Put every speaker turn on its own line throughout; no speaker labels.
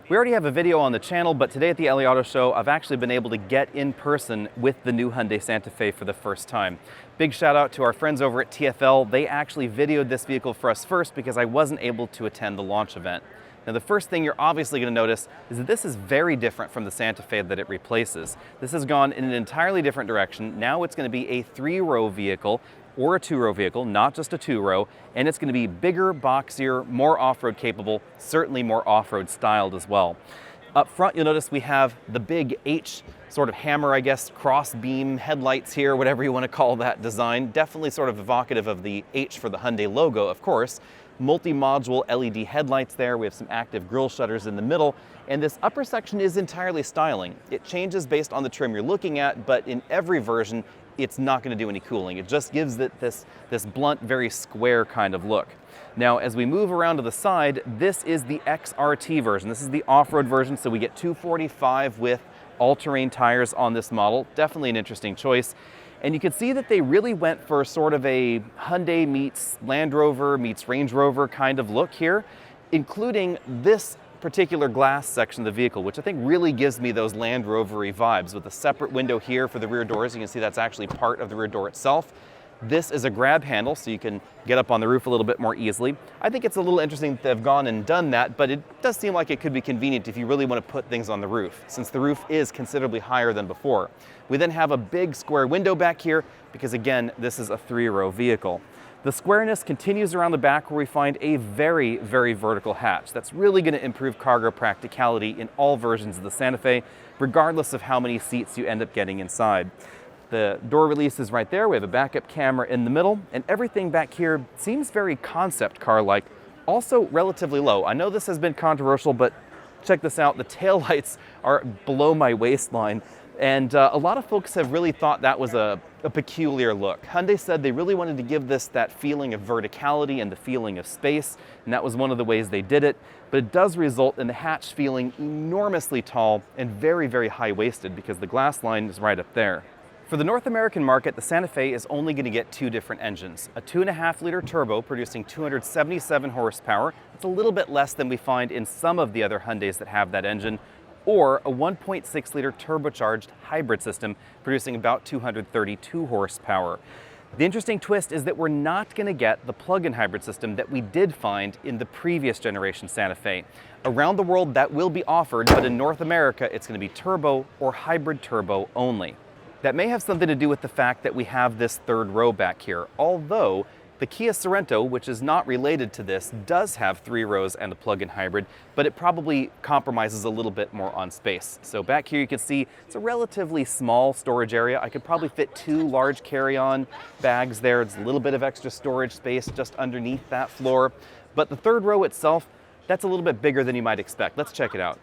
We already have a video on the channel, but today at the LA Auto Show, I've actually been able to get in person with the new Hyundai Santa Fe for the first time. Big shout out to our friends over at TFL. They actually videoed this vehicle for us first because I wasn't able to attend the launch event. Now, the first thing you're obviously going to notice is that this is very different from the Santa Fe that it replaces. This has gone in an entirely different direction. Now it's going to be a 3-row vehicle or a 2-row vehicle, not just a 2-row, and it's going to be bigger, boxier, more off-road capable, certainly more off-road styled as well. Up front, you'll notice we have the big H sort of hammer, I guess, cross beam headlights here, whatever you want to call that design. Definitely sort of evocative of the H for the Hyundai logo, of course. Multi-module LED headlights there. We have some active grille shutters in the middle, and this upper section is entirely styling. It changes based on the trim you're looking at, but in every version, it's not going to do any cooling. It just gives it this blunt, very square kind of look. Now, as we move around to the side, this is the XRT version. This is the off-road version, so we get 245 with all-terrain tires on this model. Definitely an interesting choice. And you can see that they really went for sort of a Hyundai meets Land Rover meets Range Rover kind of look here, including this particular glass section of the vehicle, which I think really gives me those Land Rover-y vibes with a separate window here for the rear doors. You can see that's actually part of the rear door itself. This is a grab handle, so you can get up on the roof a little bit more easily. I think it's a little interesting that they've gone and done that, but it does seem like it could be convenient if you really want to put things on the roof, since the roof is considerably higher than before. We then have a big square window back here, because again, this is a 3-row vehicle. The squareness continues around the back where we find a very, very vertical hatch. That's really going to improve cargo practicality in all versions of the Santa Fe, regardless of how many seats you end up getting inside. The door release is right there. We have a backup camera in the middle, and everything back here seems very concept car-like, also relatively low. I know this has been controversial, but check this out. The taillights are below my waistline, and a lot of folks have really thought that was a peculiar look. Hyundai said they really wanted to give this that feeling of verticality and the feeling of space, and that was one of the ways they did it, but it does result in the hatch feeling enormously tall and very, very high-waisted because the glass line is right up there. For the North American market, the Santa Fe is only going to get 2 different engines. A 2.5-liter turbo producing 277 horsepower. It's a little bit less than we find in some of the other Hyundais that have that engine. Or a 1.6-liter turbocharged hybrid system producing about 232 horsepower. The interesting twist is that we're not going to get the plug-in hybrid system that we did find in the previous generation Santa Fe. Around the world, that will be offered, but in North America, it's going to be turbo or hybrid turbo only. That may have something to do with the fact that we have this 3rd row back here, although the Kia Sorento, which is not related to this, does have 3 rows and a plug-in hybrid, but it probably compromises a little bit more on space. So back here you can see it's a relatively small storage area. I could probably fit 2 large carry-on bags there. It's a little bit of extra storage space just underneath that floor. But the 3rd row itself, that's a little bit bigger than you might expect. Let's check it out.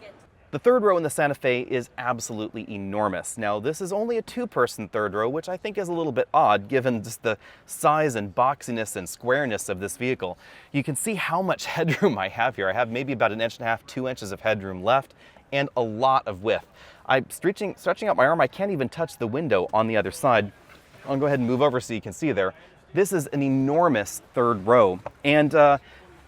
The 3rd row in the Santa Fe is absolutely enormous. Now, this is only a 2-person 3rd row, which I think is a little bit odd given just the size and boxiness and squareness of this vehicle. You can see how much headroom I have here. I have maybe about 1.5 inches, 2 inches of headroom left and a lot of width. I'm stretching out my arm. I can't even touch the window on the other side. I'll go ahead and move over so you can see there. This is an enormous 3rd row. And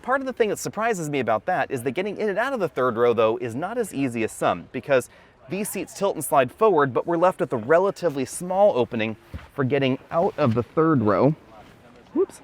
part of the thing that surprises me about that is that getting in and out of the 3rd row, though, is not as easy as some, because these seats tilt and slide forward, but we're left with a relatively small opening for getting out of the 3rd row. Whoops.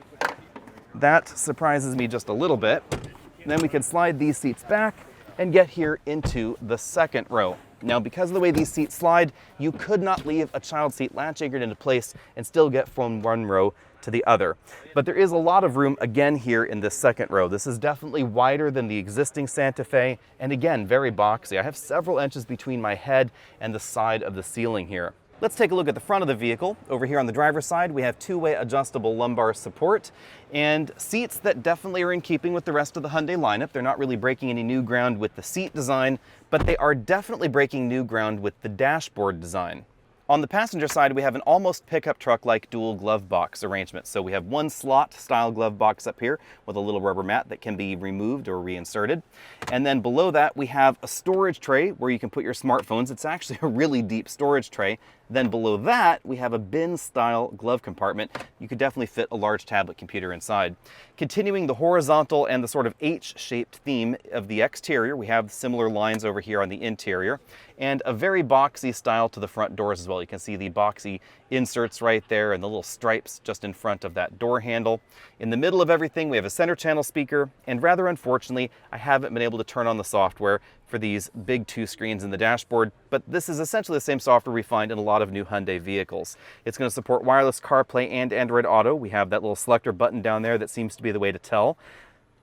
That surprises me just a little bit. And then we can slide these seats back and get here into the 2nd row. Now, because of the way these seats slide, you could not leave a child seat latch anchored into place and still get from one row to the other. But there is a lot of room again here in this 2nd row. This is definitely wider than the existing Santa Fe, and again, very boxy. I have several inches between my head and the side of the ceiling here. Let's take a look at the front of the vehicle. Over here on the driver's side, we have 2-way adjustable lumbar support and seats that definitely are in keeping with the rest of the Hyundai lineup. They're not really breaking any new ground with the seat design, but they are definitely breaking new ground with the dashboard design. On the passenger side, we have an almost pickup truck-like dual glove box arrangement. So we have 1 slot style glove box up here with a little rubber mat that can be removed or reinserted. And then below that, we have a storage tray where you can put your smartphones. It's actually a really deep storage tray. Then below that, we have a bin-style glove compartment. You could definitely fit a large tablet computer inside. Continuing the horizontal and the sort of H-shaped theme of the exterior, we have similar lines over here on the interior, and a very boxy style to the front doors as well. You can see the boxy inserts right there and the little stripes just in front of that door handle. In the middle of everything, we have a center channel speaker, and rather unfortunately, I haven't been able to turn on the software for these big 2 screens in the dashboard, but this is essentially the same software we find in a lot of new Hyundai vehicles. It's going to support wireless CarPlay and Android Auto. We have that little selector button down there that seems to be the way to tell.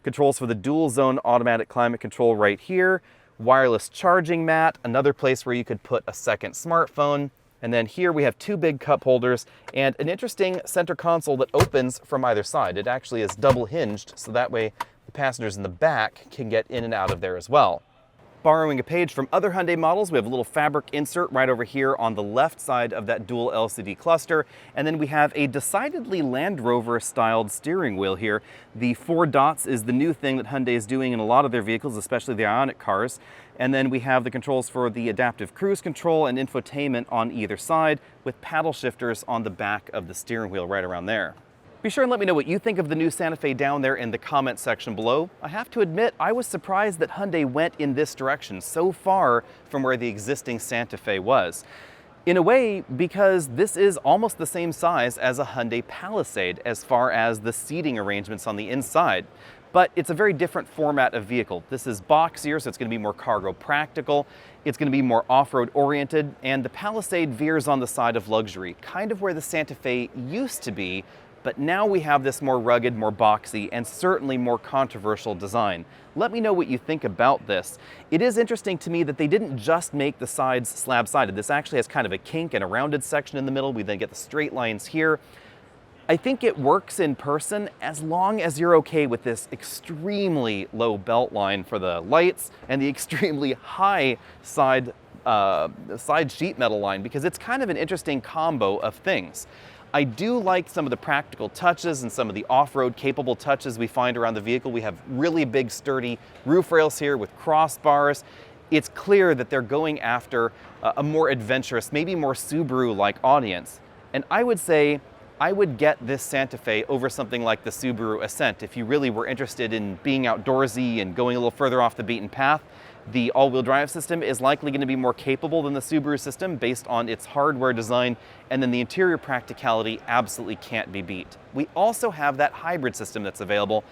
Controls for the dual zone automatic climate control right here. Wireless charging mat, another place where you could put a second smartphone. And then here we have 2 big cup holders and an interesting center console that opens from either side. It actually is double hinged, so that way the passengers in the back can get in and out of there as well. Borrowing a page from other Hyundai models, we have a little fabric insert right over here on the left side of that dual LCD cluster. And then we have a decidedly Land Rover styled steering wheel here. The 4 dots is the new thing that Hyundai is doing in a lot of their vehicles, especially the Ioniq cars. And then we have the controls for the adaptive cruise control and infotainment on either side, with paddle shifters on the back of the steering wheel right around there. Be sure and let me know what you think of the new Santa Fe down there in the comment section below. I have to admit, I was surprised that Hyundai went in this direction so far from where the existing Santa Fe was. In a way, because this is almost the same size as a Hyundai Palisade as far as the seating arrangements on the inside. But it's a very different format of vehicle. This is boxier, so it's going to be more cargo practical. It's going to be more off-road oriented, and the Palisade veers on the side of luxury, kind of where the Santa Fe used to be. But now we have this more rugged, more boxy, and certainly more controversial design. Let me know what you think about this. It is interesting to me that they didn't just make the sides slab-sided. This actually has kind of a kink and a rounded section in the middle. We then get the straight lines here. I think it works in person as long as you're okay with this extremely low belt line for the lights and the extremely high side sheet metal line, because it's kind of an interesting combo of things. I do like some of the practical touches and some of the off-road capable touches we find around the vehicle. We have really big sturdy roof rails here with crossbars. It's clear that they're going after a more adventurous, maybe more Subaru-like audience. And I would say I would get this Santa Fe over something like the Subaru Ascent if you really were interested in being outdoorsy and going a little further off the beaten path. The all-wheel drive system is likely going to be more capable than the Subaru system based on its hardware design, and then the interior practicality absolutely can't be beat. We also have that hybrid system that's available.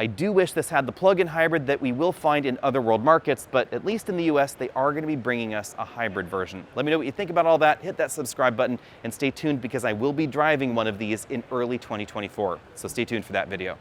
I do wish this had the plug-in hybrid that we will find in other world markets, but at least in the US, they are going to be bringing us a hybrid version. Let me know what you think about all that. Hit that subscribe button and stay tuned, because I will be driving one of these in early 2024. So stay tuned for that video.